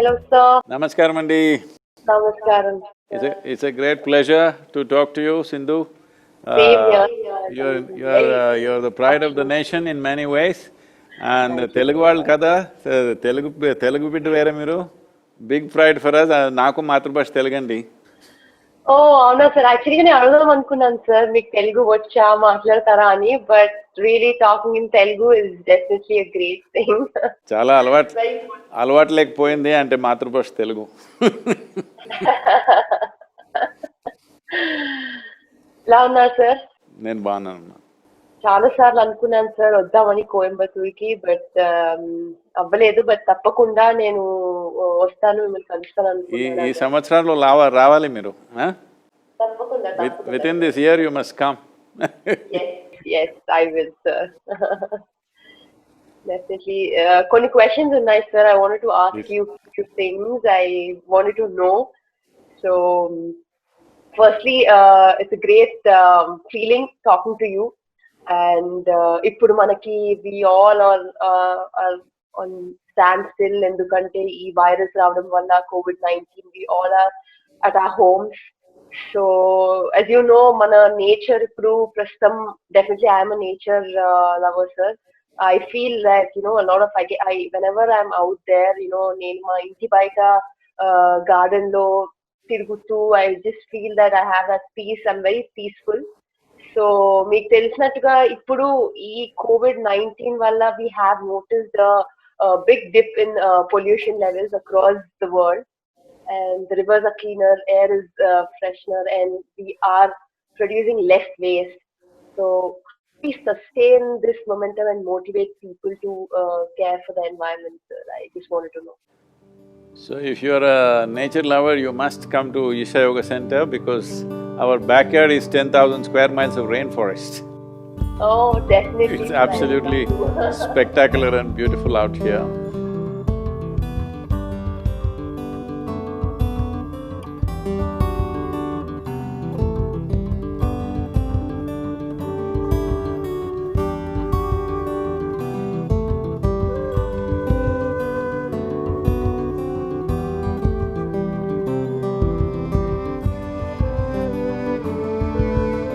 Hello, sir. Namaskaram Andi. Namaskaram. It's a great pleasure to talk to you, Sindhu. Same here. You're the pride of the nation in many ways. And Telugu వాళ్ళు కదా, తెలుగు బిడ్డ వేరే మీరు. Big pride for us. నాకు మాతృభాష తెలుగండి. Oh, అవునా sir. యాక్చువల్గా నేను అడగదాం అనుకున్నాను సార్, మీకు తెలుగు వచ్చా మాట్లాడతారా అని, but really talking in Telugu is definitely a great thing. చాలా అలవాటు లేకపోయింది అంటే మాతృభాష తెలుగు. ఎలా ఉన్నారు సార్? నేను బాగున్నాను. చాలా సార్లు అనుకున్నాను సార్ వద్దామని కోయంబత్తూర్కి, బట్ అవ్వలేదు. బట్ తప్పకుండా నేను వస్తాను, మిమ్మల్ని కలుస్తాను అనుకున్నాను. ఈ సంవత్సరంలో రావాలి మీరు. తప్పకుండా. Within this year you must come. Yes, I will, sir. Definitely. కొన్ని questions ఉన్నాయి sir. I wanted to ask you few things. I wanted to know. So, firstly, it's a great feeling talking to you. And ఇప్పుడు మనకి we all are on standstill ఎందుకంటే ఈ virus రావడం వల్ల COVID-19, we all are at our homes. So as you know, mana nature ఇప్పుడు ప్రస్తుతం, definitely I am a nature lover, sir. I feel that a lot of I whenever I'm out there, నేను మా ఇంటి బయట garden లో తిరుగుతూ, I just feel that I have that peace. I'm very peaceful. So మీకు తెలిసినట్టుగా ఇప్పుడు ఈ COVID-19 వల్ల we have noticed a big dip in pollution levels across the world, and the rivers are cleaner, air is freshener, and we are producing less waste. So please sustain this momentum and motivate people to care for the environment, sir. I just wanted to know. So if you're a nature lover, you must come to Isha Yoga Center because our backyard is 10,000 square miles of rainforest. Oh, definitely. It's absolutely spectacular and beautiful out here.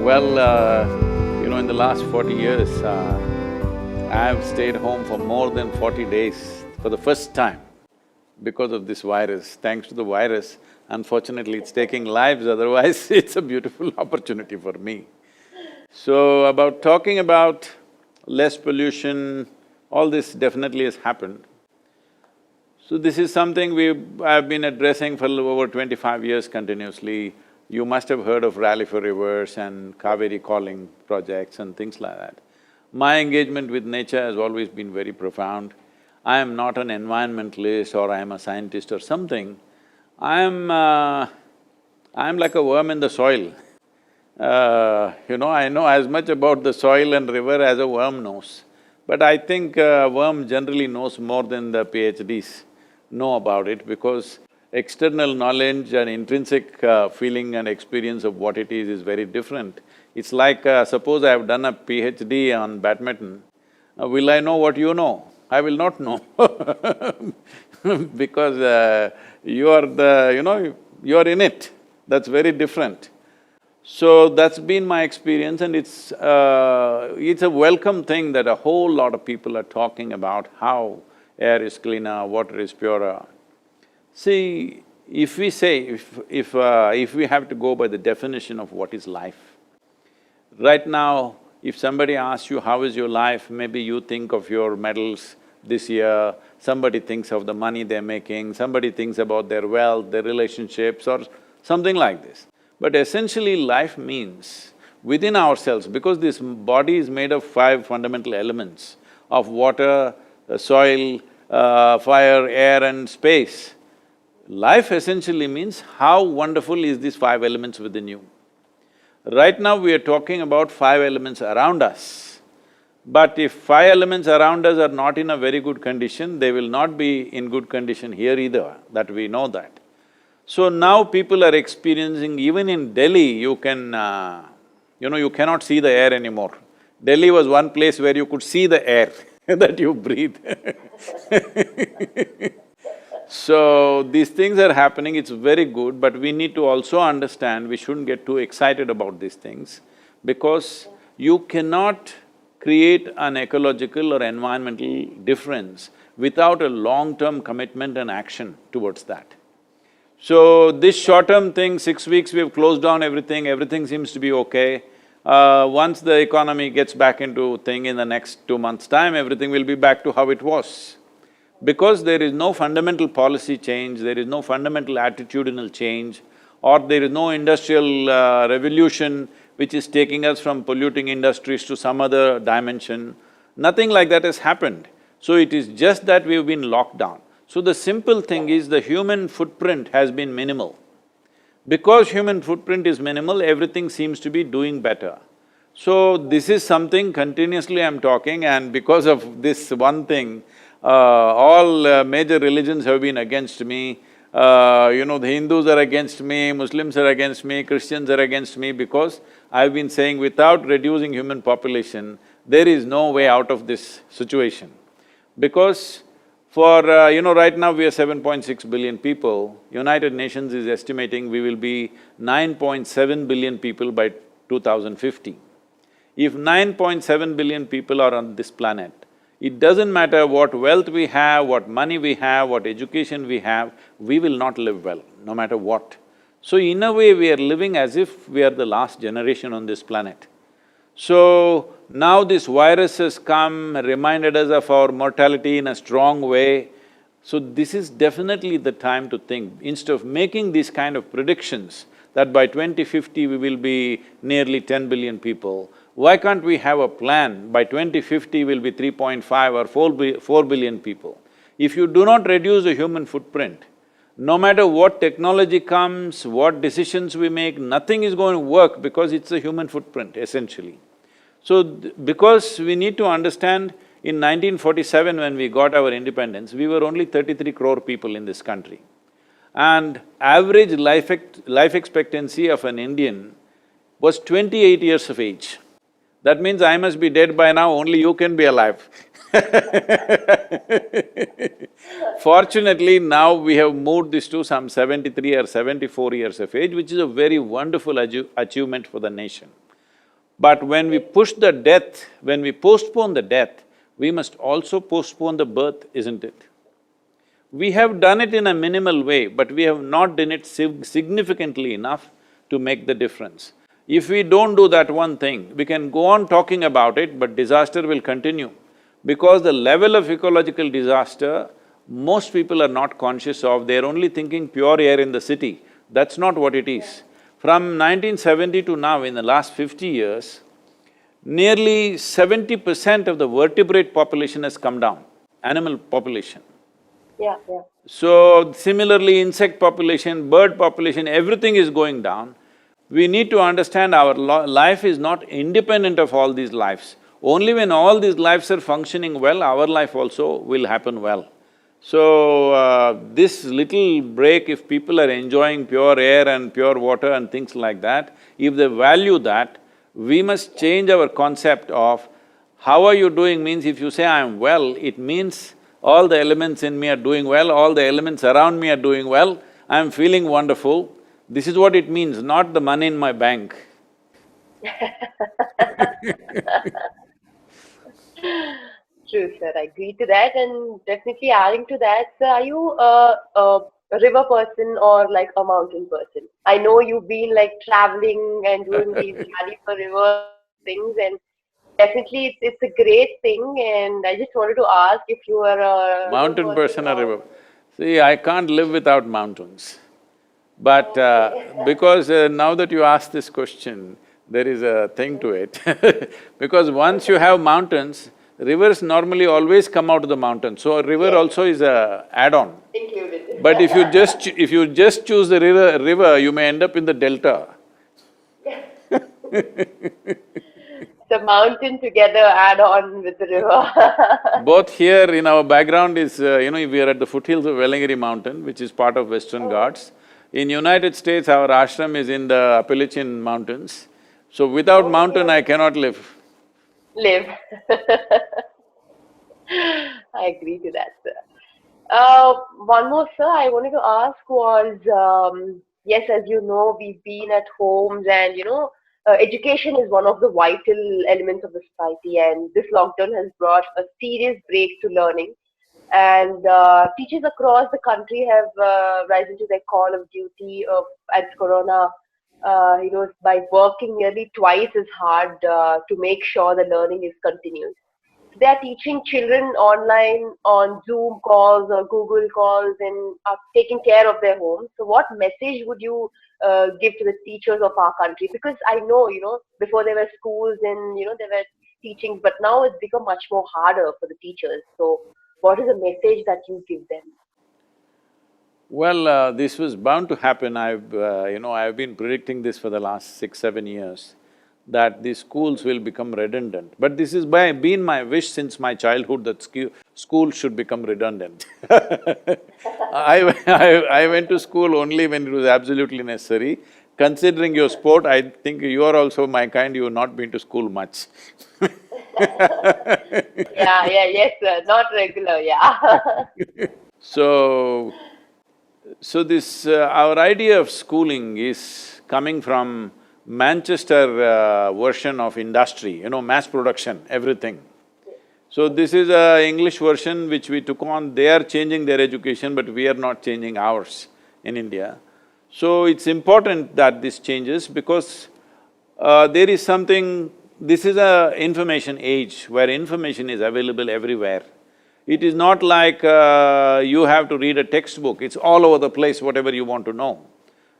Well, in the last 40 years, I have stayed home for more than 40 days for the first time because of this virus. Thanks to the virus, unfortunately it's taking lives, otherwise it's a beautiful opportunity for me. So, talking about less pollution, all this definitely has happened. So this is something I've been addressing for over 25 years continuously. You must have heard of Rally for Rivers and Kaveri Calling projects and things like that. My engagement with nature has always been very profound. I am not an environmentalist or I am a scientist or something. I am like a worm in the soil. I know as much about the soil and river as a worm knows. But I think a worm generally knows more than the PhDs know about it, because external knowledge and intrinsic feeling and experience of what it is very different. It's like, suppose I have done a PhD on badminton, will I know what you know? I will not know because you are you are in it, that's very different. So that's been my experience, and it's a welcome thing that a whole lot of people are talking about how air is cleaner, water is purer. See, if we say… if we have to go by the definition of what is life, right now, if somebody asks you, how is your life, maybe you think of your medals this year, somebody thinks of the money they're making, somebody thinks about their wealth, their relationships or something like this. But essentially life means within ourselves, because this body is made of 5 fundamental elements of water, soil, fire, air and space. Life essentially means how wonderful is these 5 elements within you. Right now we are talking about 5 elements around us. But if 5 elements around us are not in a very good condition, they will not be in good condition here either, that we know that. So now people are experiencing, even in Delhi, you cannot see the air anymore. Delhi was one place where you could see the air that you breathe. So, these things are happening, it's very good, but we need to also understand we shouldn't get too excited about these things because you cannot create an ecological or environmental difference without a long-term commitment and action towards that. So, this short-term thing, 6 weeks we've closed down everything, everything seems to be okay. Once the economy gets back into thing in the next 2 months' time, everything will be back to how it was. Because there is no fundamental policy change, there is no fundamental attitudinal change, or there is no industrial revolution which is taking us from polluting industries to some other dimension, nothing like that has happened. So it is just that we've been locked down. So the simple thing is the human footprint has been minimal. Because human footprint is minimal, everything seems to be doing better. So this is something continuously I'm talking, and because of this one thing, all major religions have been against me. The Hindus are against me, Muslims are against me, Christians are against me, because I've been saying without reducing human population, there is no way out of this situation. Because right now we are 7.6 billion people, United Nations is estimating we will be 9.7 billion people by 2050. If 9.7 billion people are on this planet, it doesn't matter what wealth we have, what money we have, what education we have, we will not live well, no matter what. So in a way, we are living as if we are the last generation on this planet. So now this virus has come, reminded us of our mortality in a strong way. So this is definitely the time to think, instead of making these kind of predictions that by 2050 we will be nearly 10 billion people, why can't we have a plan, by 2050 we'll be 3.5 or 4 billion people? If you do not reduce the human footprint, no matter what technology comes, what decisions we make, nothing is going to work because it's a human footprint, essentially. So, because we need to understand, in 1947 when we got our independence, we were only 33 crore people in this country. And average life expectancy of an Indian was 28 years of age. That means I must be dead by now, only you can be alive. Fortunately, now we have moved this to some 73 or 74 years of age, which is a very wonderful achievement for the nation. But when we push the death, when we postpone the death, we must also postpone the birth, isn't it? We have done it in a minimal way, but we have not done it significantly enough to make the difference. If we don't do that one thing, we can go on talking about it, but disaster will continue. Because the level of ecological disaster, most people are not conscious of, they're only thinking pure air in the city. That's not what it is. From 1970 to now, in the last 50 years, nearly 70% of the vertebrate population has come down, animal population. Yeah. So, similarly, insect population, bird population, everything is going down. We need to understand our life is not independent of all these lives. Only when all these lives are functioning well, our life also will happen well. So, this little break, if people are enjoying pure air and pure water and things like that, if they value that, we must change our concept of how are you doing means if you say I'm well, it means all the elements in me are doing well, all the elements around me are doing well, I'm feeling wonderful. This is what it means, not the money in my bank. True, sir. I agree to that, and definitely adding to that, sir, are you a river person or like a mountain person? I know you've been like traveling and doing these rally for river things, and definitely it's a great thing. And I just wanted to ask if you are a river Mountain person person or or… river? See, I can't live without mountains. But Okay. because now that you ask this question, there is a thing to it because once you have mountains, rivers normally always come out of the mountain, so a river also is a add-on. Included. But if you just choose the river, you may end up in the delta. The mountain together add on with the river. Both here in our background is, we are at the foothills of Velangiri mountain, which is part of Western Ghats. In United States, our ashram is in the Appalachian Mountains. So without mountain, I cannot live. Live. I agree to that, sir. One more, sir, I wanted to ask was, yes, as you know, we've been at homes and, education is one of the vital elements of the society, and this lockdown has brought a serious break to learning. And teachers across the country have risen to their call of duty of at Corona, by working nearly twice as hard to make sure the learning is continuous. They are teaching children online on Zoom calls or Google calls and are taking care of their homes. So, what message would you give to the teachers of our country? Because I know, before there were schools and there were teachings, but now it's become much more harder for the teachers. So, what is the message that you give them? Well, this was bound to happen. I've been predicting this for the last 6, 7 years, that the schools will become redundant. But this is been my wish since my childhood that school should become redundant. I went to school only when it was absolutely necessary. Considering your sport, I think you are also my kind, you have not been to school much. Yes, sir. Not regular, yeah. So, our idea of schooling is coming from Manchester version of industry, mass production, everything. So this is a English version which we took on. They are changing their education, but we are not changing ours in India. So it's important that this changes because there is something… This is a information age where information is available everywhere. It is not like you have to read a textbook, it's all over the place, whatever you want to know.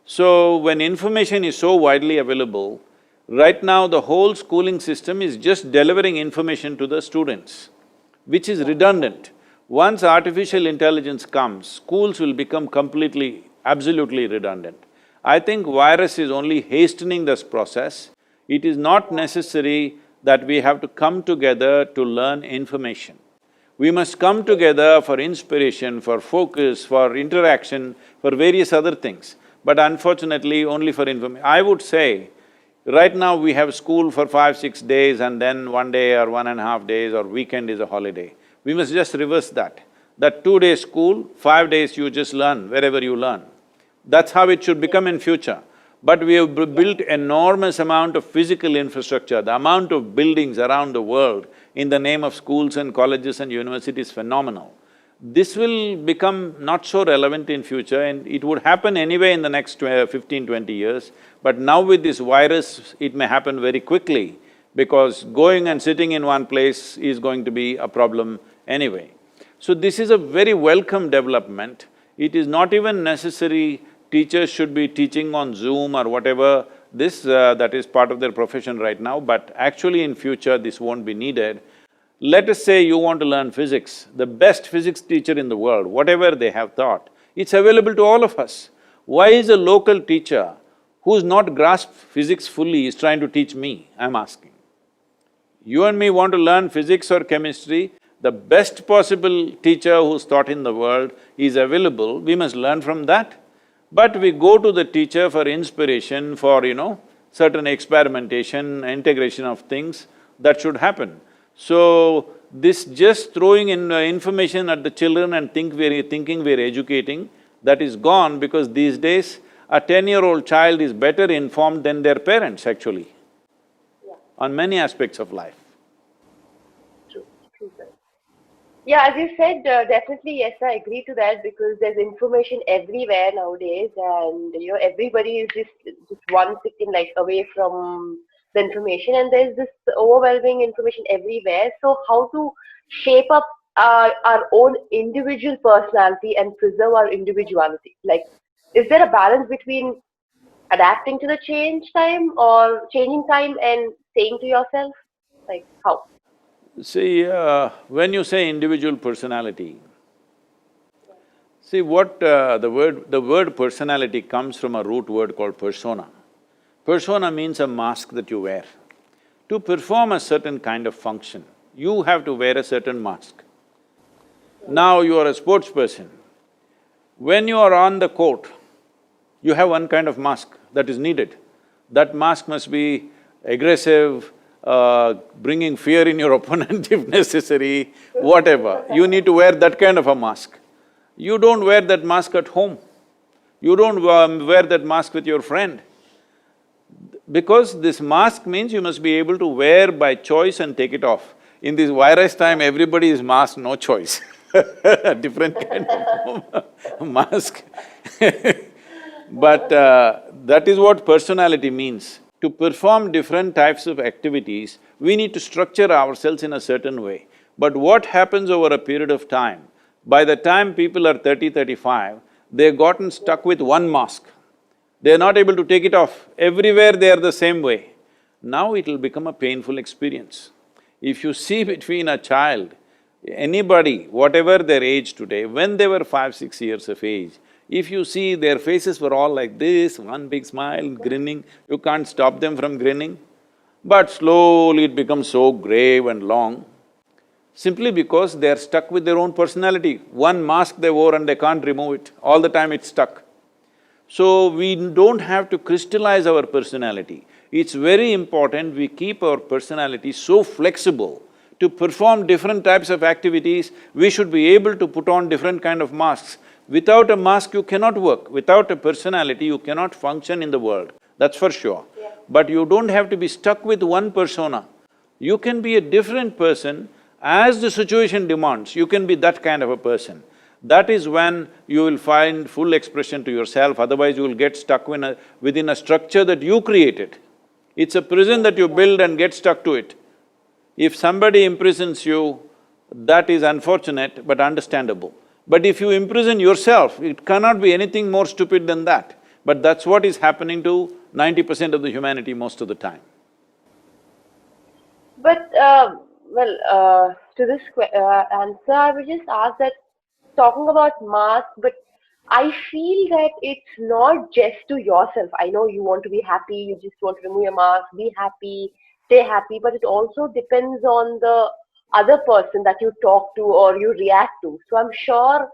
So, when information is so widely available, right now the whole schooling system is just delivering information to the students, which is redundant. Once artificial intelligence comes, schools will become completely, absolutely redundant. I think virus is only hastening this process. It is not necessary that we have to come together to learn information. We must come together for inspiration, for focus, for interaction, for various other things. But unfortunately, only for information. I would say, right now we have school for 5, 6 days and then 1 day or 1.5 days or weekend is a holiday. We must just reverse that. That 2 days school, 5 days you just learn wherever you learn. That's how it should become in future. But we have built enormous amount of physical infrastructure, the amount of buildings around the world in the name of schools and colleges and universities is phenomenal. This will become not so relevant in future and it would happen anyway in the next 15, 20 years. But now with this virus, it may happen very quickly because going and sitting in one place is going to be a problem anyway. So this is a very welcome development. It is not even necessary teachers should be teaching on Zoom or whatever, that is part of their profession right now, but actually in future this won't be needed. Let us say you want to learn physics, the best physics teacher in the world, whatever they have taught, it's available to all of us. Why is a local teacher who's not grasped physics fully is trying to teach me, I'm asking. You and me want to learn physics or chemistry, the best possible teacher who's taught in the world is available, we must learn from that. But we go to the teacher for inspiration, for, certain experimentation, integration of things, that should happen. So, this just throwing in information at the children and thinking we're educating, that is gone because these days a 10-year-old child is better informed than their parents actually, on many aspects of life. True, sir. Yeah, as you said, definitely, yes, I agree to that because there's information everywhere nowadays and, everybody is just one second like away from the information and there's this overwhelming information everywhere. So how to shape up our own individual personality and preserve our individuality? Like, is there a balance between adapting to the changing time and saying to yourself, like, how? See, when you say individual personality, see the word personality comes from a root word called persona. Persona means a mask that you wear. To perform a certain kind of function, you have to wear a certain mask. Now you are a sports person. When you are on the court, you have one kind of mask that is needed. That mask must be aggressive, bringing fear in your opponent if necessary, whatever. You need to wear that kind of a mask. You don't wear that mask at home. You don't wear that mask with your friend. Because this mask means you must be able to wear by choice and take it off. In this virus time, everybody is masked, no choice different kind of mask But that is what personality means. To perform different types of activities, we need to structure ourselves in a certain way. But what happens over a period of time, by the time people are 30, 35, they've gotten stuck with one mask. They're not able to take it off. Everywhere they are the same way. Now it will become a painful experience. If you see between a child, anybody, whatever their age today, when they were 5, 6 years of age, if you see their faces were all like this, one big smile, grinning, you can't stop them from grinning. But slowly it becomes so grave and long, simply because they're stuck with their own personality. One mask they wore and they can't remove it, all the time it's stuck. So we don't have to crystallize our personality. It's very important we keep our personality so flexible. To perform different types of activities, we should be able to put on different kind of masks. Without a mask, you cannot work. Without a personality, you cannot function in the world, that's for sure. Yeah. But you don't have to be stuck with one persona. You can be a different person as the situation demands, you can be that kind of a person. That is when you will find full expression to yourself, otherwise you will get stuck within a structure that you created. It's a prison that you build and get stuck to it. If somebody imprisons you, that is unfortunate but understandable. But if you imprison yourself, it cannot be anything more stupid than that. But that's what is happening to 90% of the humanity most of the time. But, to this answer, I would just ask that, talking about mask, but I feel that it's not just to yourself. I know you want to be happy, you just want to remove your mask, be happy, stay happy, but it also depends on the other person that you talk to or you react to. So I'm sure,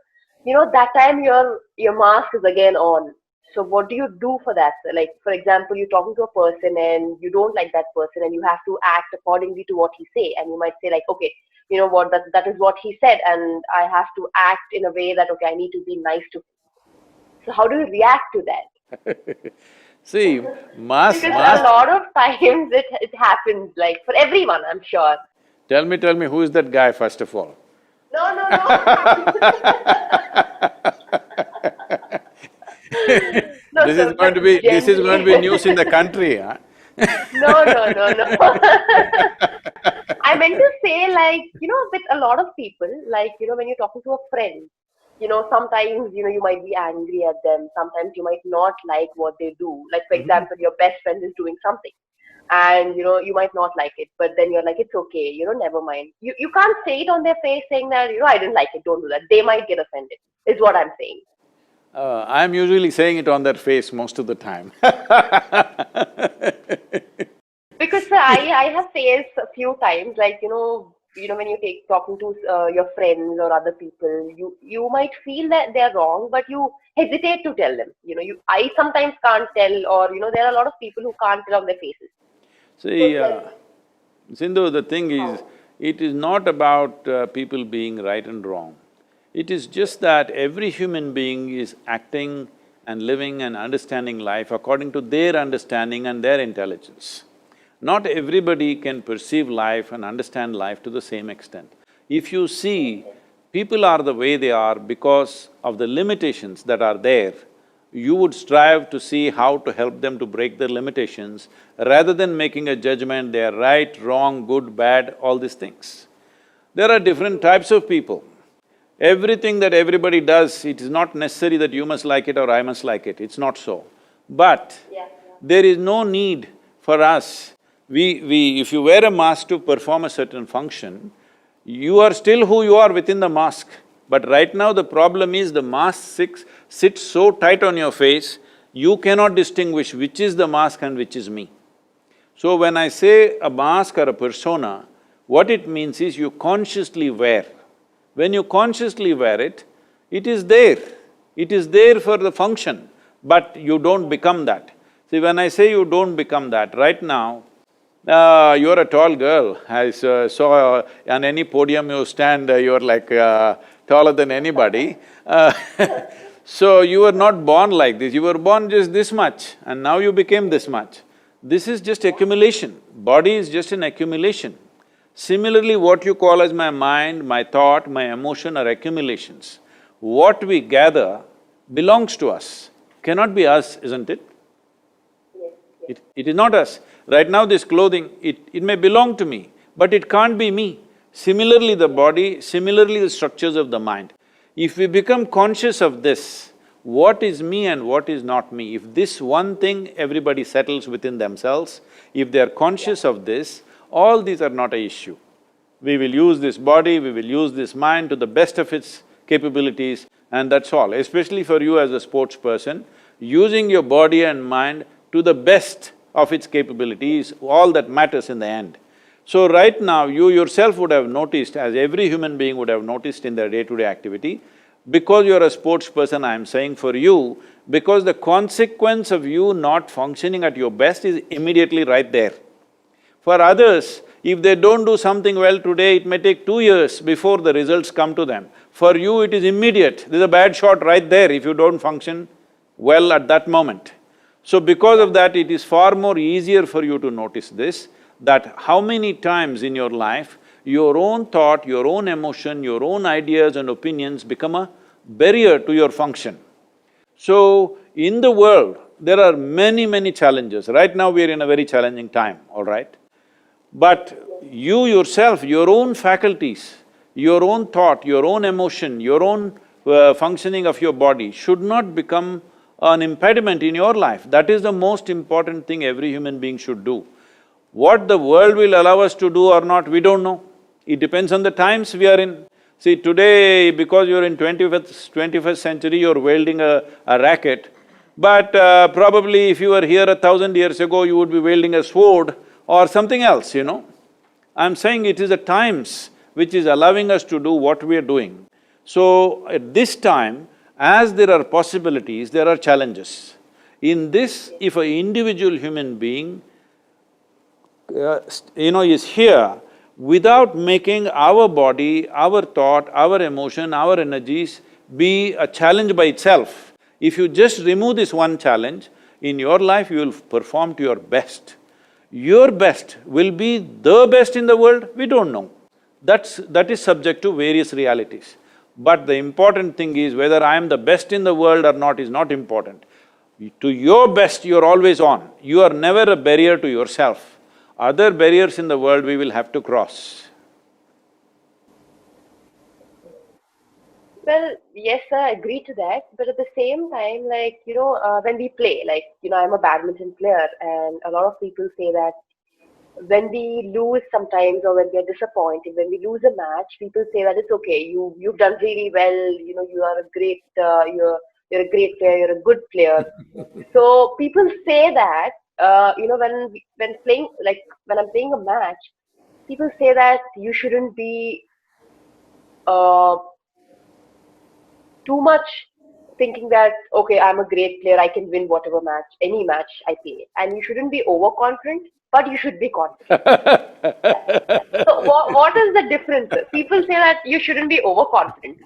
that time your mask is again on. So what do you do for that? Like, for example, you're talking to a person and you don't like that person and you have to act accordingly to what he say, and you might say like, okay, you know what, that is what he said and I have to act in a way that, okay, I need to be nice to him. So how do you react to that? See, Because a lot of times it happens, like for everyone, I'm sure. Tell me, who is that guy first of all? No. No, This sir, is going to be… this is going to be news in the country, huh? No. I meant to say, like, with a lot of people, like, when you're talking to a friend, sometimes, you might be angry at them, sometimes you might not like what they do. Like, for example, your best friend is doing something and, you might not like it, but then you're like, it's okay, never mind. You can't say it on their face saying that, I didn't like it, don't do that. They might get offended, is what I'm saying. I'm usually saying it on their face most of the time Because I have faced a few times, like, when you talking to your friends or other people, you might feel that they're wrong, but you hesitate to tell them. I sometimes can't tell, or there are a lot of people who can't tell on their faces. See, Sindhu, the thing is, it is not about people being right and wrong. It is just that every human being is acting and living and understanding life according to their understanding and their intelligence. Not everybody can perceive life and understand life to the same extent. If you see, people are the way they are because of the limitations that are there, you would strive to see how to help them to break their limitations rather than making a judgment, they are right, wrong, good, bad, all these things. There are different types of people. Everything that everybody does, it is not necessary that you must like it or I must like it, it's not so. But there is no need for us… if you wear a mask to perform a certain function, you are still who you are within the mask. But right now the problem is the mask sits so tight on your face, you cannot distinguish which is the mask and which is me. So when I say a mask or a persona, what it means is you consciously wear. When you consciously wear it, it is there. It is there for the function, but you don't become that. See, when I say you don't become that, right now, You're a tall girl. I saw on any podium you stand, you're like taller than anybody. Uh, so you were not born like this, you were born just this much and now you became this much. This is just accumulation, body is just an accumulation. Similarly, what you call as my mind, my thought, my emotion are accumulations. What we gather belongs to us, cannot be us, isn't it? It is not us. Right now this clothing, it may belong to me, but it can't be me. Similarly the body, similarly the structures of the mind. If we become conscious of this, what is me and what is not me, if this one thing everybody settles within themselves, if they are conscious of this, all these are not an issue. We will use this body, we will use this mind to the best of its capabilities and that's all. Especially for you as a sports person, using your body and mind to the best of its capabilities, all that matters in the end. So right now, you yourself would have noticed, as every human being would have noticed in their day-to-day activity, because you're a sports person, I'm saying for you, because the consequence of you not functioning at your best is immediately right there. For others, if they don't do something well today, it may take 2 years before the results come to them. For you, it is immediate. There's a bad shot right there if you don't function well at that moment. So because of that, it is far more easier for you to notice this, that how many times in your life, your own thought, your own emotion, your own ideas and opinions become a barrier to your function. So, in the world, there are many challenges. Right now we are in a very challenging time, all right? But you yourself, your own faculties, your own thought, your own emotion, your own functioning of your body should not become an impediment in your life. That is the most important thing every human being should do. What the world will allow us to do or not, we don't know. It depends on the times we are in. See, today, because you're in 21st century, you're wielding a racket, but probably if you were here 1,000 years ago, you would be wielding a sword or something else, you know. I'm saying it is the times which is allowing us to do what we are doing. So, at this time, as there are possibilities, there are challenges. In this, if an individual human being, is here, without making our body, our thought, our emotion, our energies be a challenge by itself, if you just remove this one challenge, in your life you will perform to your best. Your best will be the best in the world, we don't know. That is subject to various realities. But the important thing is whether I am the best in the world or not is not important. To your best, you're always on. You are never a barrier to yourself. Other barriers in the world we will have to cross. Well, yes, sir, I agree to that. But at the same time, when we play, I'm a badminton player, and a lot of people say that when we lose sometimes or when we are disappointed, when we lose a match, people say that it's okay, you've done really well, you are a great, you're a great player, you're a good player. So people say that, when playing, like when I'm playing a match, people say that you shouldn't be uh, too much thinking that, okay, I'm a great player, I can win whatever match, any match I play. And you shouldn't be overconfident, but you should be confident. So what is the difference? People say that you shouldn't be overconfident.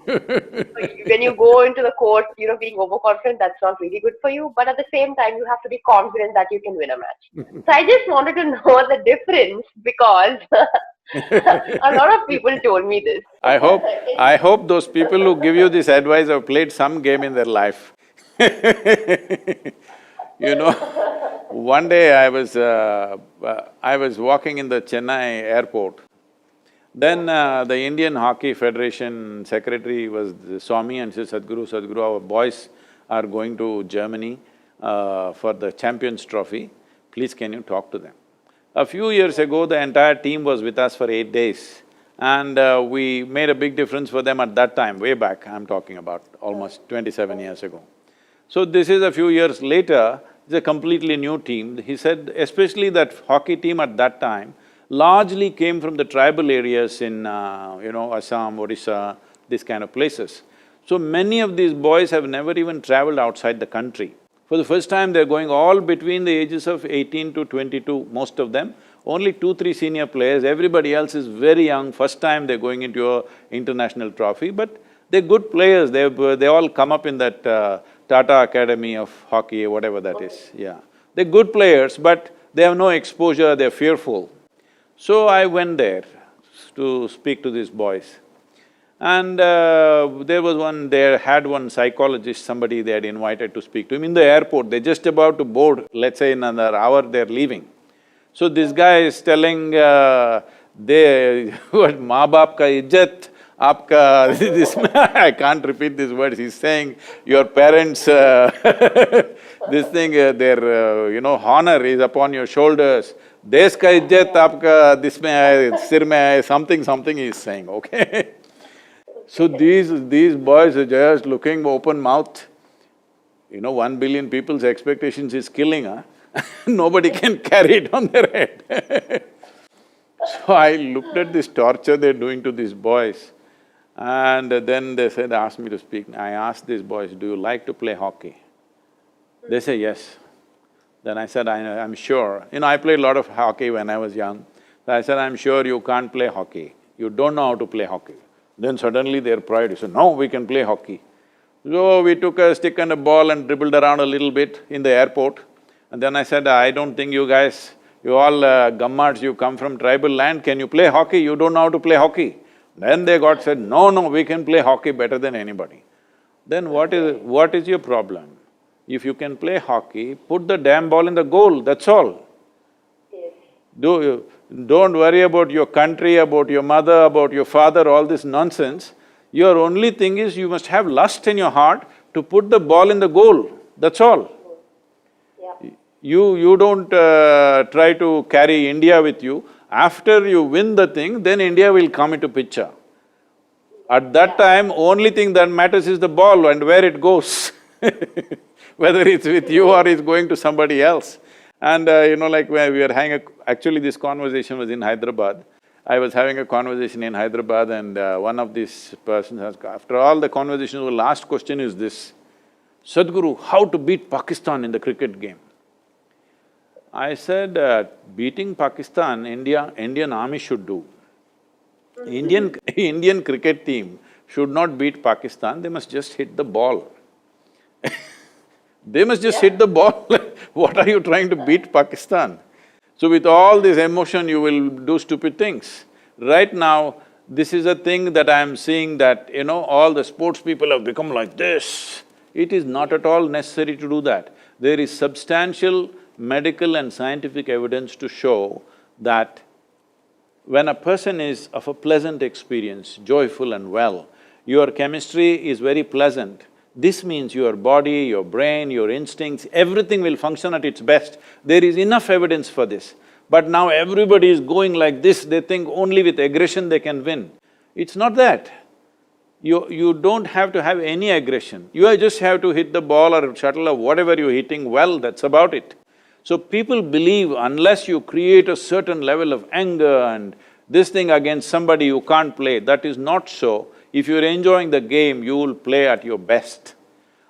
When you go into the court, being overconfident, that's not really good for you. But at the same time, you have to be confident that you can win a match. So I just wanted to know the difference because a lot of people told me this. I hope those people who give you this advice have played some game in their life. You know, one day I was walking in the Chennai airport. Then the Indian Hockey Federation secretary saw me and said, Sadhguru, our boys are going to Germany for the Champions Trophy. Please can you talk to them? A few years ago, the entire team was with us for 8 days and we made a big difference for them at that time, way back, I'm talking about almost 27 years ago. So this is a few years later, it's a completely new team. He said especially that hockey team at that time largely came from the tribal areas in Assam, Odisha, these kind of places. So many of these boys have never even traveled outside the country. For the first time, they're going all between the ages of 18 to 22, most of them. Only 2, 3 senior players, everybody else is very young, first time they're going into a international trophy, but they're good players, they all come up in that Tata Academy of Hockey, whatever that is, yeah. They're good players, but they have no exposure, they're fearful. So I went there to speak to these boys. And there was one… they had one psychologist, somebody they had invited to speak to him in the airport. They're just about to board, let's say in another hour they're leaving. So this guy is telling, they… what, maa baap ka izzat, aapka… this… I can't repeat these words, he's saying, your parents… this thing, their honor is upon your shoulders. Desh ka izzat aapka this mein hai, sir mein hai, something he's saying, okay? So these boys are just looking open mouth. 1 billion people's expectations is killing, huh? Nobody can carry it on their head. So I looked at this torture they're doing to these boys, and then they said, asked me to speak. I asked these boys, do you like to play hockey? They say, yes. Then I said, I'm sure. I played a lot of hockey when I was young. So I said, I'm sure you can't play hockey. You don't know how to play hockey. Then suddenly their pride, he said, no, we can play hockey. So we took a stick and a ball and dribbled around a little bit in the airport. And then I said, I don't think you guys, you all gammards, you come from tribal land, can you play hockey? You don't know how to play hockey. Then they got said, no, we can play hockey better than anybody. Then what is your problem? If you can play hockey, put the damn ball in the goal, that's all. Don't worry about your country, about your mother, about your father, all this nonsense. Your only thing is you must have lust in your heart to put the ball in the goal, that's all. Yeah. You don't try to carry India with you. After you win the thing, then India will come into picture. At that time, only thing that matters is the ball and where it goes whether it's with you or it's going to somebody else. And like when we were actually this conversation was in Hyderabad. I was having a conversation in Hyderabad and one of these persons asked, after all the conversation, the last question is this, Sadhguru, how to beat Pakistan in the cricket game? I said, beating Pakistan, Indian army should do. Indian cricket team should not beat Pakistan, they must just hit the ball. They must just hit the ball. What are you trying to beat Pakistan? So with all this emotion, you will do stupid things. Right now, this is a thing that I'm seeing that, all the sports people have become like this. It is not at all necessary to do that. There is substantial medical and scientific evidence to show that when a person is of a pleasant experience, joyful and well, your chemistry is very pleasant. This means your body, your brain, your instincts, everything will function at its best. There is enough evidence for this. But now everybody is going like this, they think only with aggression they can win. It's not that. You don't have to have any aggression. You just have to hit the ball or shuttle or whatever you're hitting well, that's about it. So people believe unless you create a certain level of anger and this thing against somebody you can't play, that is not so. If you're enjoying the game, you will play at your best.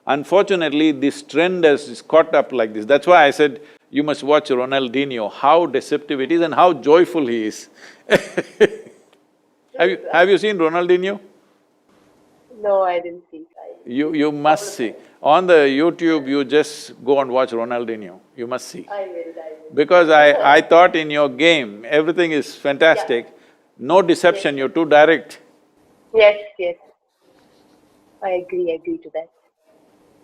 Unfortunately, this trend has caught up like this. That's why I said, you must watch Ronaldinho, how deceptive it is and how joyful he is. Have you seen Ronaldinho? No, I didn't see. You must see. On the YouTube, you just go and watch Ronaldinho, you must see. I will. Because I thought in your game, everything is fantastic, no deception, you're too direct. Yes. I agree to that.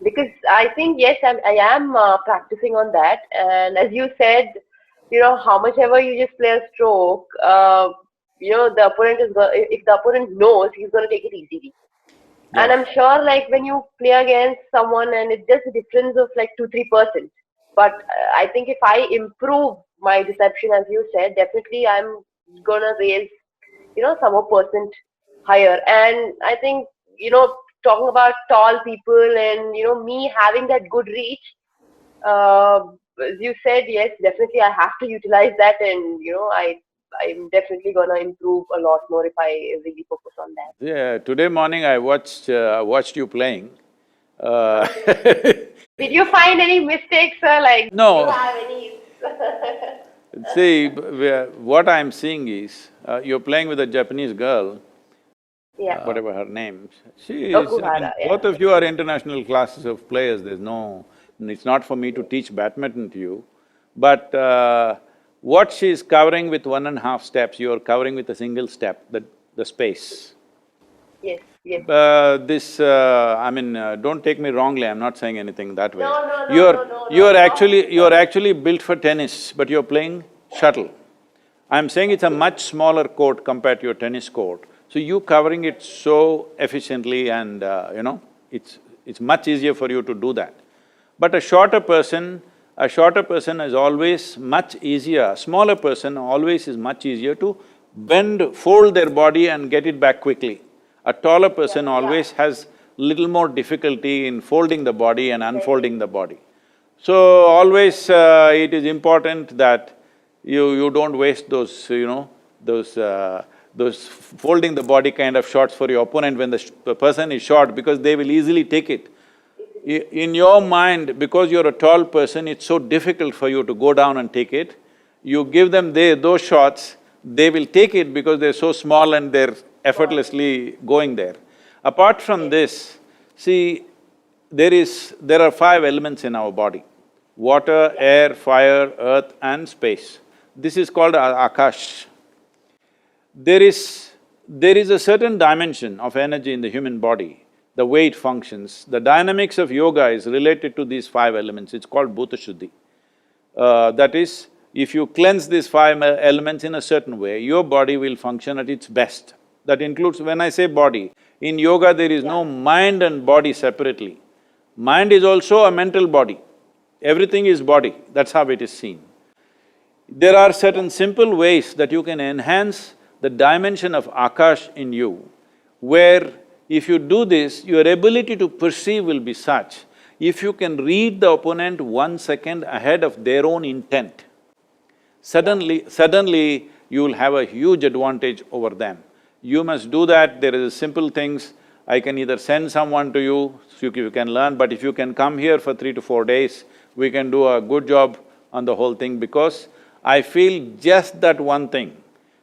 Because I think, yes, I am practicing on that. And as you said, how much ever you just play a stroke, the opponent is if the opponent knows, he's gonna take it easily. Yeah. And I'm sure like when you play against someone and it's just a difference of like 2–3%. But I think if I improve my deception, as you said, definitely I'm gonna raise, some more percent higher. And I think, talking about tall people and, me having that good reach, as you said, yes, definitely I have to utilize that and, I'm definitely gonna improve a lot more if I really focus on that. Yeah, today morning I watched you playing. Did you find any mistakes, sir? Like, do you No, have any? see, what I'm seeing is, you're playing with a Japanese girl, Yeah, whatever her name. She is… I mean, Okuhara. Yeah. both of you are international classes of players, there's no… It's not for me to teach badminton to you. But what she's covering with 1.5 steps, you're covering with a single step, the space. Yes. Yes. I mean, don't take me wrongly, I'm not saying anything that way. No. No. No. No. No. No. Not. You're actually built for tennis, but you're playing shuttle. I'm saying it's a much smaller court compared to your tennis court. So you covering it so efficiently and it's much easier for you to do that. But a shorter person is always much easier, a smaller person always is much easier to bend, fold their body and get it back quickly. A taller person always has little more difficulty in folding the body and unfolding the body. So always it is important that you don't waste those, those folding the body kind of shots for your opponent when the person is short, because they will easily take it. In your mind, because you're a tall person, it's so difficult for you to go down and take it. You give them those shots, they will take it because they're so small and they're effortlessly going there. Apart from this, see, there are 5 elements in our body: water, air, fire, earth and space. This is called Akash. There is a certain dimension of energy in the human body, the way it functions. The dynamics of yoga is related to these 5 elements, it's called Bhuta Shuddhi. That is, if you cleanse these 5 elements in a certain way, your body will function at its best. That includes… when I say body, in yoga there is no mind and body separately. Mind is also a mental body, everything is body, that's how it is seen. There are certain simple ways that you can enhance the dimension of Akash in you, where if you do this, your ability to perceive will be such, if you can read the opponent 1 second ahead of their own intent, suddenly you will have a huge advantage over them. You must do that, there is simple things. I can either send someone to you, so you can learn, but if you can come here for 3 to 4 days, we can do a good job on the whole thing, because I feel just that one thing.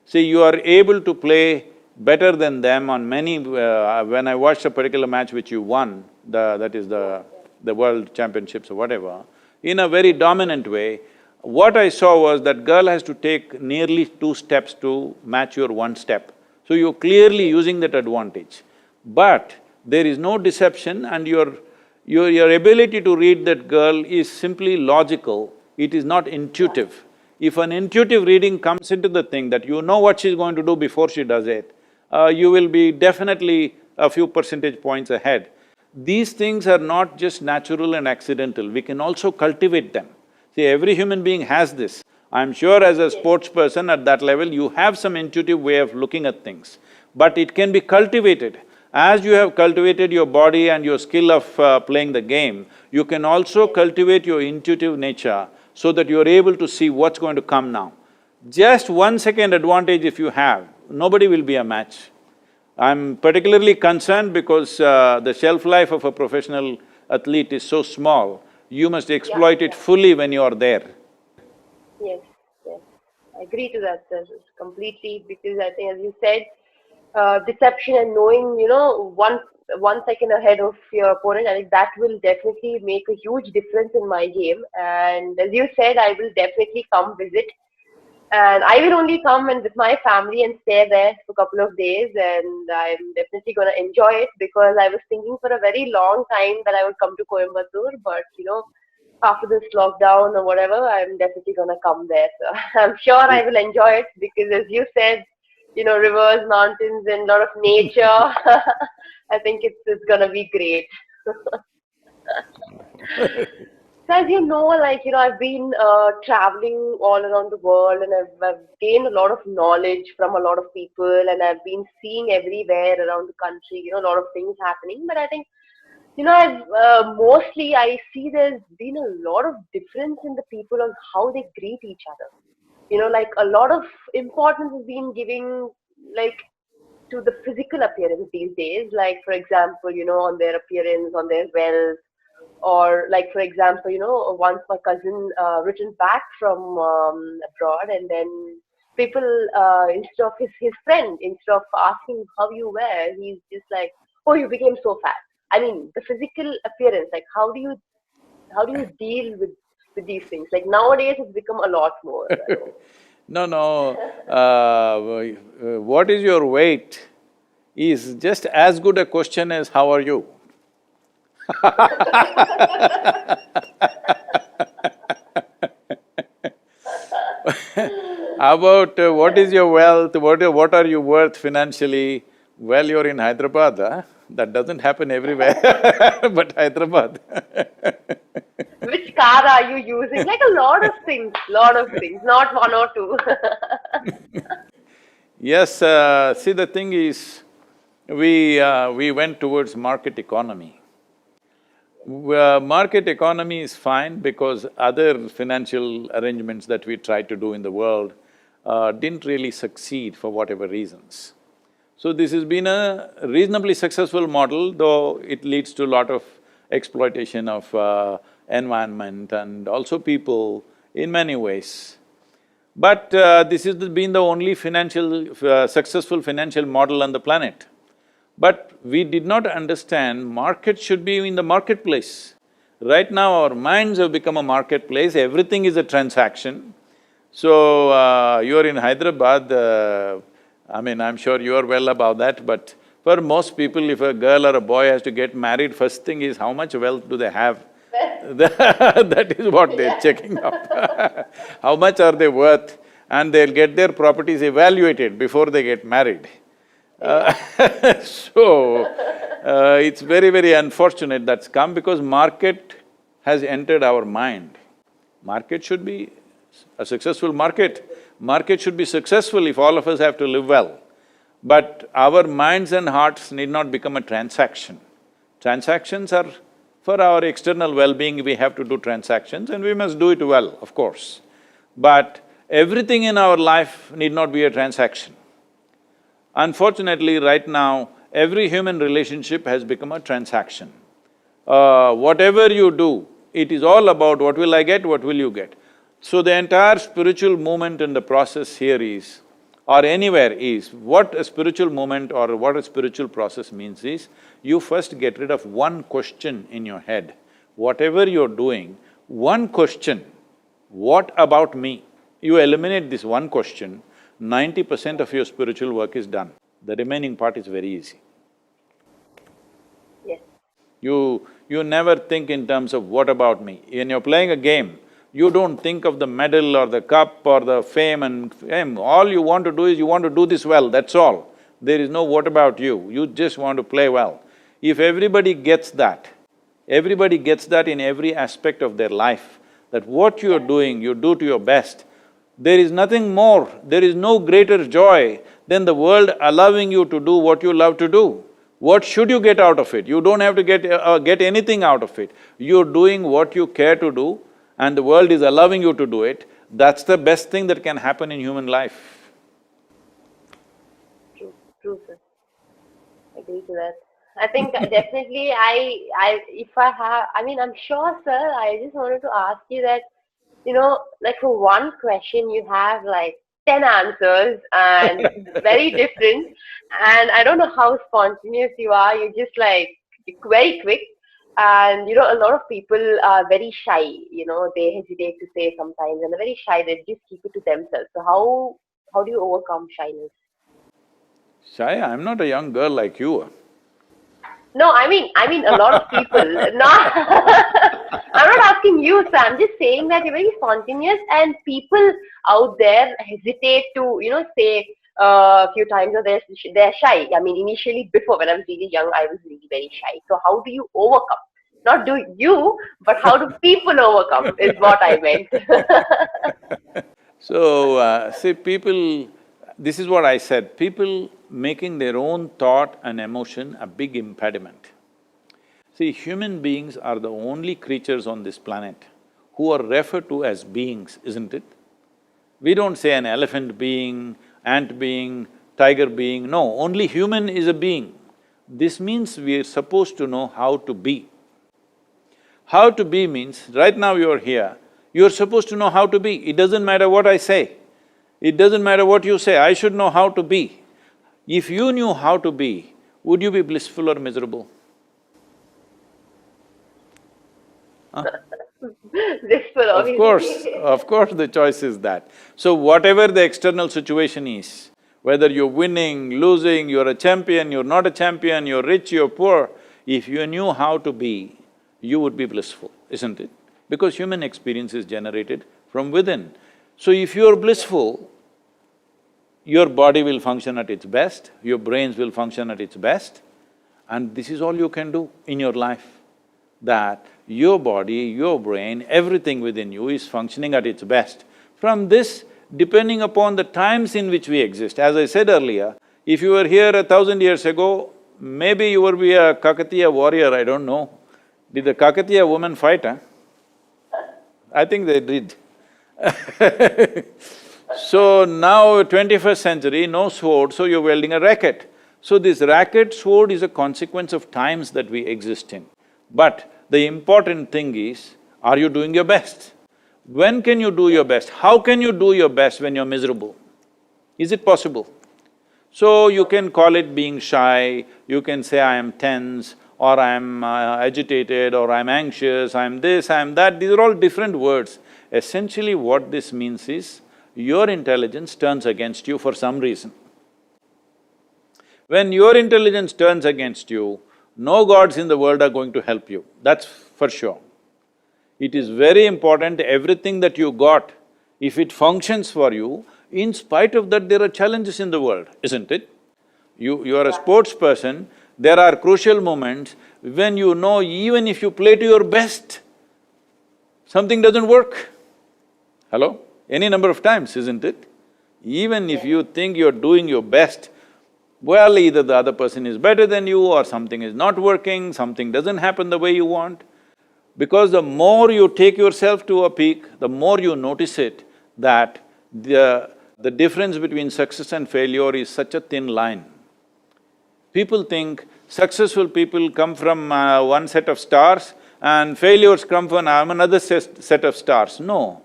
See, you are able to play better than them on many… when I watched a particular match which you won, that is the world championships or whatever, in a very dominant way, what I saw was that girl has to take nearly 2 steps to match your 1 step. So you're clearly using that advantage. But there is no deception and your ability to read that girl is simply logical, it is not intuitive. If an intuitive reading comes into the thing that you know what she's going to do before she does it, you will be definitely a few percentage points ahead. These things are not just natural and accidental, we can also cultivate them. See, every human being has this. I'm sure as a sports person at that level, you have some intuitive way of looking at things, but it can be cultivated. As you have cultivated your body and your skill of playing the game, you can also cultivate your intuitive nature so that you're able to see what's going to come now. Just 1 second advantage if you have, nobody will be a match. I'm particularly concerned because the shelf life of a professional athlete is so small, you must exploit it fully when you are there. Yes. I agree to that, sir, completely, because I think, as you said, deception and knowing, 1 second ahead of your opponent, I think that will definitely make a huge difference in my game. And as you said, I will definitely come visit. And I will only come and with my family and stay there for a couple of days, and I'm definitely gonna enjoy it, because I was thinking for a very long time that I would come to Coimbatore, but after this lockdown or whatever, I'm definitely gonna come there. So I'm sure I will enjoy it, because as you said, rivers, mountains, and a lot of nature. I think it's gonna be great. So as you know, I've been traveling all around the world, and I've gained a lot of knowledge from a lot of people, and I've been seeing everywhere around the country, a lot of things happening. But I think, I've mostly I see there's been a lot of difference in the people on how they greet each other. Like a lot of importance has been giving, like to the physical appearance these days. Like, for example, on their appearance, on their wealth, or like, for example, once my cousin returned back from abroad, and then people, instead of his friend, instead of asking how you were, he's just like, oh, you became so fat. I mean, the physical appearance, like, how do you deal with these things? Like, nowadays it's become a lot more. No, no, what is your weight is just as good a question as how are you? How about what is your wealth, what are you worth financially? Well, you're in Hyderabad, huh? That doesn't happen everywhere, but Hyderabad. Which car are you using? Like, a lot of things, not one or two. Yes, see the thing is, we went towards market economy. Market economy is fine because other financial arrangements that we tried to do in the world didn't really succeed for whatever reasons. So this has been a reasonably successful model, though it leads to a lot of exploitation of environment and also people in many ways. But this has been the only successful financial model on the planet. But we did not understand market should be in the marketplace. Right now our minds have become a marketplace, everything is a transaction. So, you're in Hyderabad, I mean, I'm sure you're well about that, but for most people, if a girl or a boy has to get married, first thing is how much wealth do they have? That is what they're checking out. How much are they worth? And they'll get their properties evaluated before they get married. So, it's very, very unfortunate that's come because market has entered our mind. Market should be a successful market. Market should be successful if all of us have to live well. But our minds and hearts need not become a transaction. Transactions are for our external well-being, we have to do transactions and we must do it well, of course. But everything in our life need not be a transaction. Unfortunately, right now, every human relationship has become a transaction. Whatever you do, it is all about what will I get, what will you get. So the entire spiritual movement and the process here is, or anywhere is, what a spiritual movement or what a spiritual process means is, you first get rid of one question in your head. Whatever you're doing, one question, what about me? You eliminate this one question, 90% of your spiritual work is done. The remaining part is very easy. Yes. You never think in terms of what about me. When you're playing a game, you don't think of the medal or the cup or the fame and fame. All you want to do is you want to do this well, that's all. There is no what about you, you just want to play well. If everybody gets that in every aspect of their life, that what you're doing, you do to your best, there is nothing more, there is no greater joy than the world allowing you to do what you love to do. What should you get out of it? You don't have to get anything out of it. You're doing what you care to do and the world is allowing you to do it. That's the best thing that can happen in human life. True, sir. I agree to that. I think definitely I'm sure, sir, I just wanted to ask you that, like, for one question you have like 10 answers and very different, and I don't know how spontaneous you are, you're just like very quick, and a lot of people are very shy, they hesitate to say sometimes, and they're very shy, they just keep it to themselves. So how do you overcome shyness? Shaya, I'm not a young girl like you. No, I mean a lot of people. Not, I'm not asking you, sir. I'm just saying that you're very spontaneous, and people out there hesitate to, say a few times, or they're shy. I mean, initially, before when I was really young, I was really very shy. So how do you overcome? Not do you, but how do people overcome? Is what I meant. So, see, people… This is what I said, people making their own thought and emotion a big impediment. See, human beings are the only creatures on this planet who are referred to as beings, isn't it? We don't say an elephant being, ant being, tiger being, no, only human is a being. This means we are supposed to know how to be. How to be means, right now you're here, you're supposed to know how to be. It doesn't matter what I say, it doesn't matter what you say, I should know how to be. If you knew how to be, would you be blissful or miserable? Blissful, obviously. Of course the choice is that. So whatever the external situation is, whether you're winning, losing, you're a champion, you're not a champion, you're rich, you're poor, if you knew how to be, you would be blissful, isn't it? Because human experience is generated from within. So if you're blissful, your body will function at its best, your brains will function at its best, and this is all you can do in your life. That your body, your brain, everything within you is functioning at its best. From this, depending upon the times in which we exist, as I said earlier, if you were here 1,000 years ago, maybe you would be a Kakatiya warrior, I don't know. Did the Kakatiya women fight, huh? I think they did. So now 21st century, no sword, so you're wielding a racket. So this racket, sword is a consequence of times that we exist in. But the important thing is, are you doing your best? When can you do your best? How can you do your best when you're miserable? Is it possible? So you can call it being shy, you can say I am tense, or I am agitated, or I am anxious, I am this, I am that, these are all different words. Essentially what this means is, your intelligence turns against you for some reason. When your intelligence turns against you, no gods in the world are going to help you, that's for sure. It is very important, everything that you got, if it functions for you, in spite of that there are challenges in the world, isn't it? You are a sports person, there are crucial moments when you know even if you play to your best, something doesn't work. Hello? Any number of times, isn't it? Even if you think you're doing your best, well, either the other person is better than you or something is not working, something doesn't happen the way you want. Because the more you take yourself to a peak, the more you notice it, that the difference between success and failure is such a thin line. People think successful people come from one set of stars and failures come from another set of stars. No,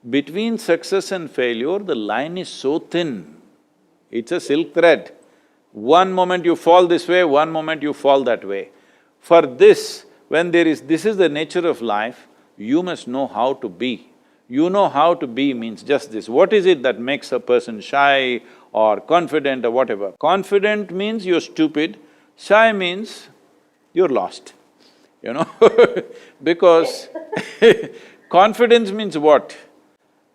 between success and failure, the line is so thin, it's a silk thread. One moment you fall this way, one moment you fall that way. For this, when this is the nature of life, you must know how to be. You know how to be means just this. What is it that makes a person shy or confident or whatever? Confident means you're stupid, shy means you're lost, you know because confidence means what?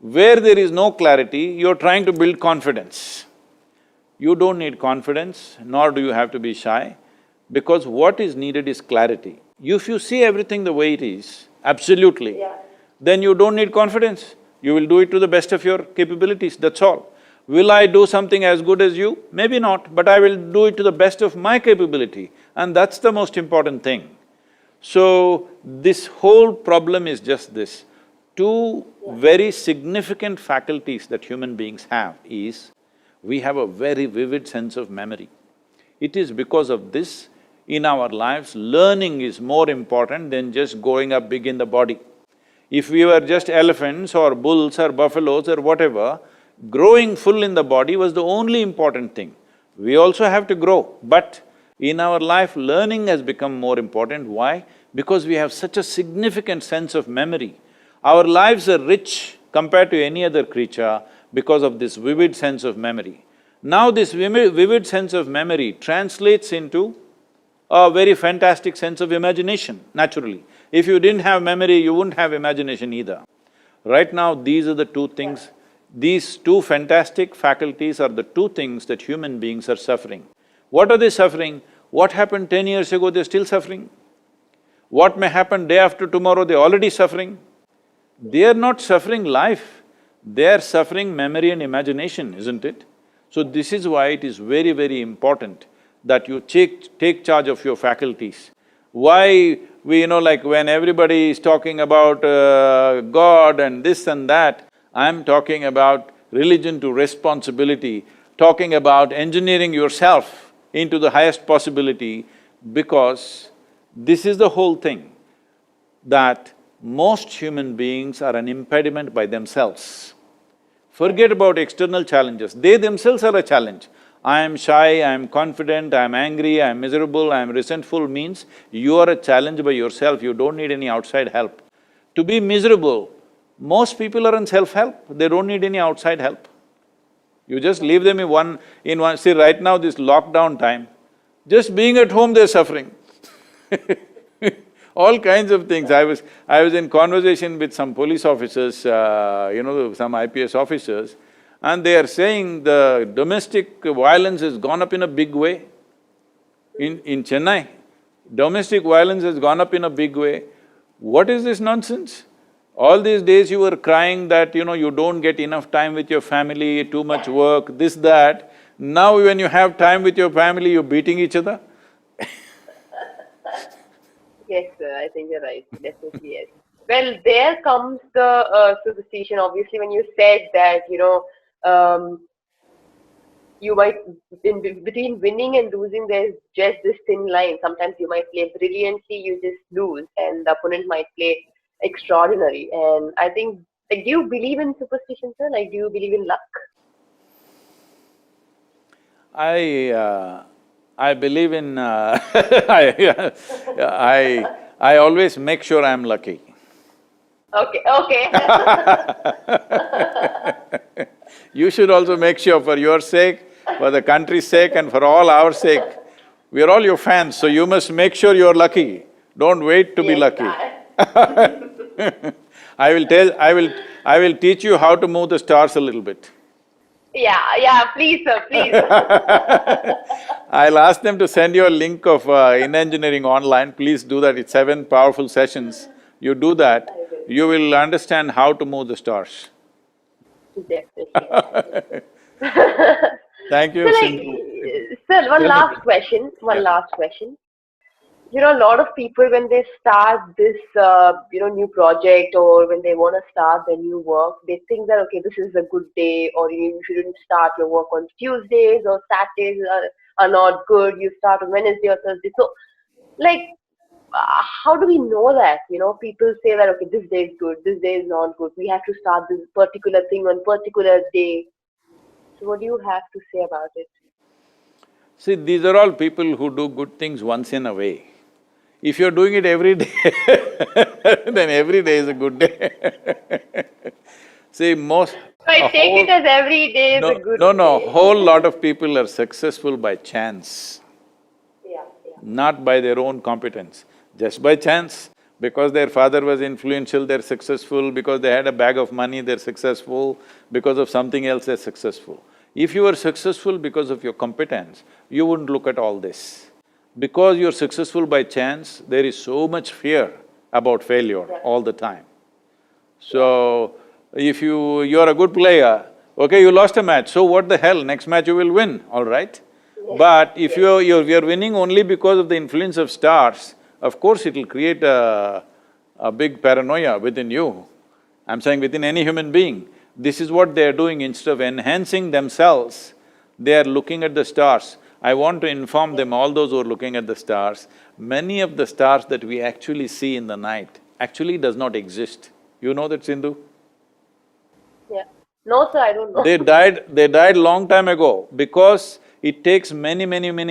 Where there is no clarity, you're trying to build confidence. You don't need confidence, nor do you have to be shy, because what is needed is clarity. If you see everything the way it is, absolutely, then you don't need confidence. You will do it to the best of your capabilities, that's all. Will I do something as good as you? Maybe not, but I will do it to the best of my capability, and that's the most important thing. So, this whole problem is just this. Two very significant faculties that human beings have is, we have a very vivid sense of memory. It is because of this, in our lives, learning is more important than just growing up big in the body. If we were just elephants or bulls or buffaloes or whatever, growing full in the body was the only important thing. We also have to grow, but in our life, learning has become more important. Why? Because we have such a significant sense of memory. Our lives are rich compared to any other creature because of this vivid sense of memory. Now this vivid sense of memory translates into a very fantastic sense of imagination, naturally. If you didn't have memory, you wouldn't have imagination either. Right now, these are the two things, these two fantastic faculties are the two things that human beings are suffering. What are they suffering? What happened 10 years ago, they're still suffering. What may happen day after tomorrow, they're already suffering. They are not suffering life, they are suffering memory and imagination, isn't it? So this is why it is very, very important that you take charge of your faculties. Why like when everybody is talking about God and this and that, I'm talking about religion to responsibility. talking about engineering yourself into the highest possibility, because this is the whole thing, that most human beings are an impediment by themselves. Forget about external challenges, they themselves are a challenge. I am shy, I am confident, I am angry, I am miserable, I am resentful means you are a challenge by yourself, you don't need any outside help. To be miserable, most people are in self-help, they don't need any outside help. You just leave them in one… See, right now this lockdown time, just being at home they're suffering all kinds of things. I was in conversation with some police officers, some IPS officers, and they are saying the domestic violence has gone up in a big way. In Chennai, domestic violence has gone up in a big way. What is this nonsense? All these days you were crying that, you don't get enough time with your family, too much work, this, that. Now when you have time with your family, you're beating each other. Yes, sir, I think you're right, definitely yes. Well, there comes the superstition, obviously, when you said that, you might… between winning and losing, there's just this thin line. Sometimes you might play brilliantly, you just lose, and the opponent might play extraordinary. And I think… do you believe in superstition, sir? Do you believe in luck? I believe in… I always make sure I'm lucky. Okay, okay. You should also make sure, for your sake, for the country's sake, and for all our sake. We are all your fans, so you must make sure you're lucky. Don't wait to be lucky. I will teach you how to move the stars a little bit. Yeah, please, sir, please. I'll ask them to send you a link of In Engineering online, please do that, it's 7 powerful sessions. You do that, you will understand how to move the stars. Definitely. Thank you, So Sindhu. sir, one last question. A lot of people, when they start this, new project, or when they want to start their new work, they think that, okay, this is a good day, or you shouldn't start your work on Tuesdays, or Saturdays are not good, you start on Wednesday or Thursday. So, how do we know that? People say that, okay, this day is good, this day is not good, we have to start this particular thing on particular day. So what do you have to say about it? See, these are all people who do good things once in a way. If you're doing it every day then every day is a good day. See, most… So I take it as every day is a good day. No, whole lot of people are successful by chance. Yeah. Not by their own competence, just by chance. Because their father was influential, they're successful, because they had a bag of money, they're successful, because of something else, they're successful. If you are successful because of your competence, you wouldn't look at all this. Because you're successful by chance, there is so much fear about failure all the time. So, if you're a good player, okay, you lost a match, so what the hell, next match you will win, all right? But if you're winning only because of the influence of stars, of course it'll create a big paranoia within you. I'm saying within any human being. This is what they're doing. Instead of enhancing themselves, they are looking at the stars. I want to inform them, all those who are looking at the stars, many of the stars that we actually see in the night actually does not exist. You know that, Sindhu? Yeah. No, sir, I don't know. They died long time ago because it takes many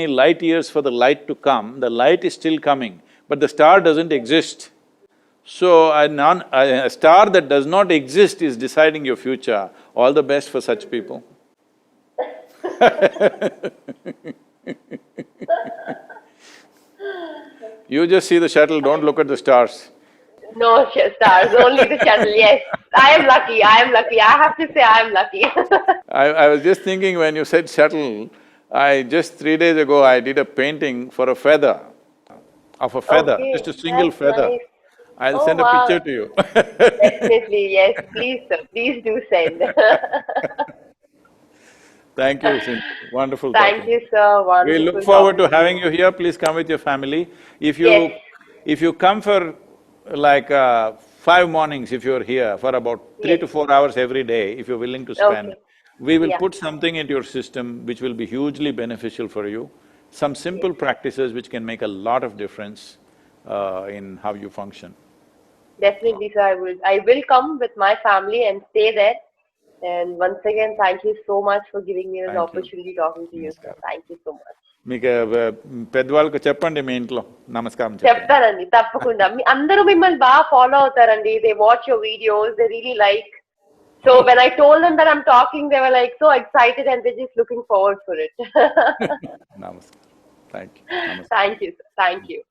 light years for the light to come. The light is still coming, but the star doesn't exist. So, a star that does not exist is deciding your future. All the best for such people. You just see the shuttle, don't look at the stars. No stars, only the shuttle, yes. I am lucky, I have to say I am lucky. I was just thinking when you said shuttle, just 3 days ago I did a painting for a feather, of a feather, Okay, just a single that's feather. nice. I'll send a picture to you. Definitely, yes, please sir, please do send. Thank you, Sindhu. Wonderful Thank talking. you, sir, wonderful. We look forward to having you here, please come with your family. If Yes. you come for like 5 mornings if you're here for about 3 Yes. to 4 hours every day, if you're willing to spend, Okay. we will Yeah. put something into your system which will be hugely beneficial for you. Some Yes. simple practices which can make a lot of difference in how you function. Definitely, sir. I will come with my family and stay there. And once again, thank you so much for giving me this Thank you. opportunity talking to you, sir. Namaskaram. Thank you so much. మీకు పెద్దవాళ్ళకు చెప్పండి మీ ఇంట్లో నమస్కారం చెప్పండి. చెప్తానండి తప్పకుండా. అందరూ మిమ్మల్ని బాగా ఫాలో అవుతారండి. They watch your videos. They really like. So when I told them that I'm talking, they were like so excited and they're just looking forward for it. నమస్కారం. Thank you. నమస్కారం. Thank you, sir. Thank you.